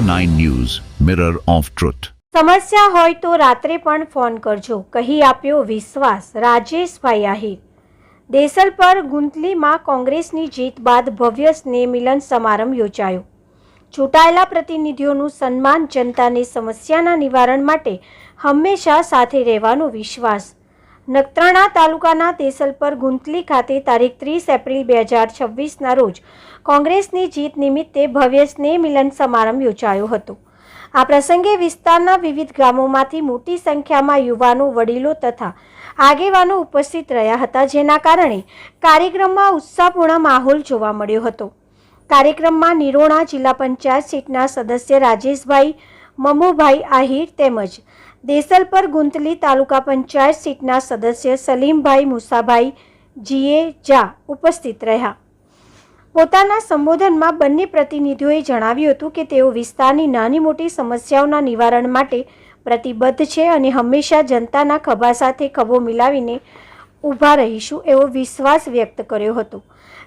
India 9 News, Mirror of Truth. સમસ્યા હોય તો રાત્રે પણ ફોન કરજો, કહી આપ્યો વિશ્વાસ રાજેશભાઈ આહિર। દેસલપર ગુંતલીમાં કોંગ્રેસની જીત બાદ ભવ્ય સ્નેહ મિલન સમારંભ યોજાયો। ચૂંટાયેલા પ્રતિનિધિઓનું સન્માન, જનતાની સમસ્યાના નિવારણ માટે હંમેશા સાથે રહેવાનો વિશ્વાસ। નખત્રાણા તાલુકાના દેસલપર ગુંતલી ખાતે તારીખ 30 એપ્રિલ 2026ના રોજ કોંગ્રેસની જીત નિમિત્તે ભવ્ય સ્નેહ મિલન સમારંભ યોજાયો હતો। આ પ્રસંગે વિસ્તારના વિવિધ ગામોમાંથી મોટી સંખ્યામાં યુવાનો, વડીલો તથા આગેવાનો ઉપસ્થિત રહ્યા હતા, જેના કારણે કાર્યક્રમમાં ઉત્સાહપૂર્ણ માહોલ જોવા મળ્યો હતો। કાર્યક્રમમાં નિરોણા જિલ્લા પંચાયત સીટના સદસ્ય રાજેશભાઈ મમુભાઈ આહિર તેમજ દેસલપર ગુંતલી તાલુકા પંચાયત સીટના સદસ્ય સલીમભાઈ મુસાભાઈ જીએજા ઉપસ્થિત રહ્યા। પોતાના સંબોધનમાં બંને પ્રતિનિધિઓએ જણાવ્યું હતું કે તેઓ વિસ્તારની નાની મોટી સમસ્યાઓના નિવારણ માટે પ્રતિબદ્ધ છે અને હંમેશા જનતાના ખભા સાથે ખભો મિલાવીને ઊભા રહીશું એવો વિશ્વાસ વ્યક્ત કર્યો હતો।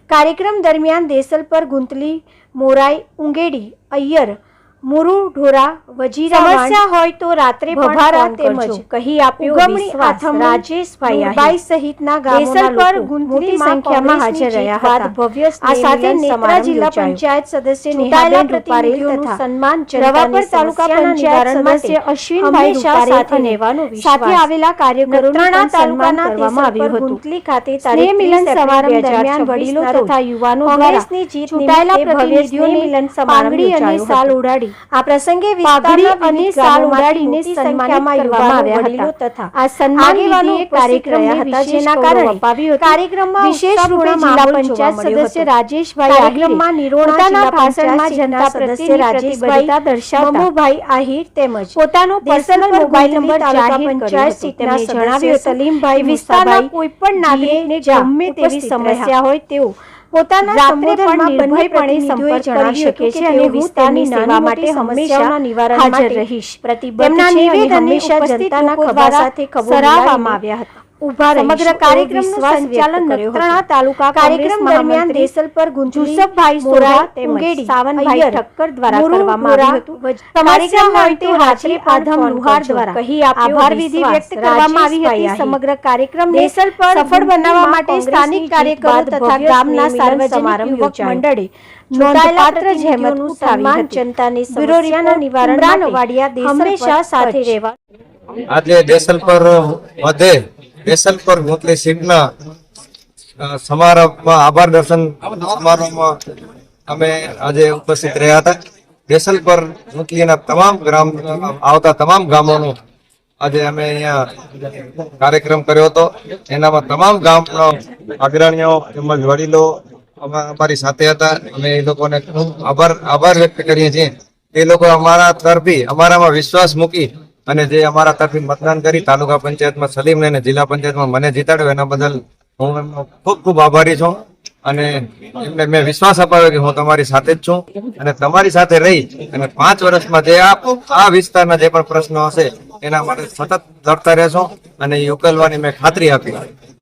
કાર્યક્રમ દરમિયાન દેસલપર ગુંતલી, મોરાઈ, ઉંગેડી, અય્યર, મુરુ ઢોરા, વજીરા સમસ્યા હોય તો રાત્રે ભભારા તેમજ કહી આપ્યો વિશ્વાસ રાજેશભાઈ આહિર સહિતના દેસલપર ગુંતલી સંખ્યામાં હાજર રહ્યા હતા। ભવ્ય આ સાથે નેત્રા જિલ્લા પંચાયત સદસ્ય નિહાબેન રૂપારેલ તથા સન્માન રવાપર તાલુકા પંચાયત સદસ્ય અશ્વિનભાઈ રૂપારેલ સાથે રહેવાનો સાથે આવેલા કાર્યકરોનું તાલુકાના કરવામાં આવ્યું હતું। ગુંતલી ખાતે તારીખ મિલન સમારંભ દરમિયાન વડીલો તથા યુવાનો કોંગ્રેસની જીત ચૂંટાયેલા પ્રતિનિધિઓને મિલન સમારંભ યોજાયો સાલ ઉડાડી આ પ્રસંગે વિસ્તારના અને સાલ ઉડાડીને સન્માનિત કરવામાં આવ્યા હતા તથા આ સન્માનીઓનો કાર્યક્રમ હતા, જેના કારણે કાર્યક્રમમાં વિશેષ રૂપે જિલ્લા પંચાયત સદસ્ય રાજેશભાઈ આહિરમાં નિરોણાના ભાષણમાં જનતા સદસ્ય રાજેશભાઈ દર્શાવતા મમુભાઈ આહિર તેમજ પોતાનો પર્સનલ મોબાઈલ નંબર તાલુકા પંચાયત સીટના જણાવ્યું। સલીમભાઈ વિસ્તારના કોઈ પણ નાગરિકને ગમે તેવી સમસ્યા હોય તેઓ પોતાના સંબોધનમાં નિર્ભયપણે સંપર્ક કરી શકે છે અને વિસ્તારની સેવા માટે હંમેશા નિવારણ માટે રહીશ પ્રતિબદ્ધ છે અને હંમેશા જનતાના ખભા સાથે ખભો મિલાવવામાં આવ્યા હતા। સમગ્ર કાર્યક્રમનું સંચાલન નખત્રાણા તાલુકા કાર્યક્રમ દરમિયાન દેસલપર ગુંજુસફભાઈ સોરા તેમજ સાવનભાઈ ઠક્કર દ્વારા કરવામાં આવ્યું હતું। સમસ્યા હોય તો હાજરી આધમ લુહાર દ્વારા કહી આભાર વિધિ વ્યક્ત કરવામાં આવી હતી। સમગ્ર કાર્યક્રમ દેસલપર સફળ બનાવવા માટે સ્થાનિક કાર્યકરો તથા ગામના સાર્વજનિક યુવક મંડળે નોંધપાત્ર જહેમત ઉઠાવી જનતાની સમસ્યાના નિવારણ માટે હંમેશા સાથે રહેવા। આજે દેસલપર વધે દેસલપર ગુંતલી સીટના સમારંભમાં આભાર દર્શન સમારોહમાં અમે આજે ઉપસ્થિત રહ્યા હતા। દેસલપર ગુંતલીના તમામ ગ્રામ આવતા તમામ ગામોનો આજે અમે અહીંયા કાર્યક્રમ કર્યો હતો। એનામાં તમામ ગામના અગ્રણીઓ તેમજ વડીલો અમારી સાથે હતા। અમે એ લોકોને આભાર વ્યક્ત કરીએ છીએ। એ લોકો અમારા તરફી અમારામાં વિશ્વાસ મૂકી અને જે અમારા તરફી મતદાન કરી તાલુકા પંચાયતમાં સલીમને અને જિલ્લા પંચાયતમાં મને જીતાડ્યો, એના બદલ હું એમનો ખૂબ ખૂબ આભારી છું અને એમને મેં વિશ્વાસ અપાવ્યો કે હું તમારી સાથે જ છું અને તમારી સાથે રહી અને 5 વર્ષમાં જે આ વિસ્તારના જે પણ પ્રશ્નો હશે એના માટે સતત લડતા રહેશો અને એ ઉકેલવાની મેં ખાતરી આપી।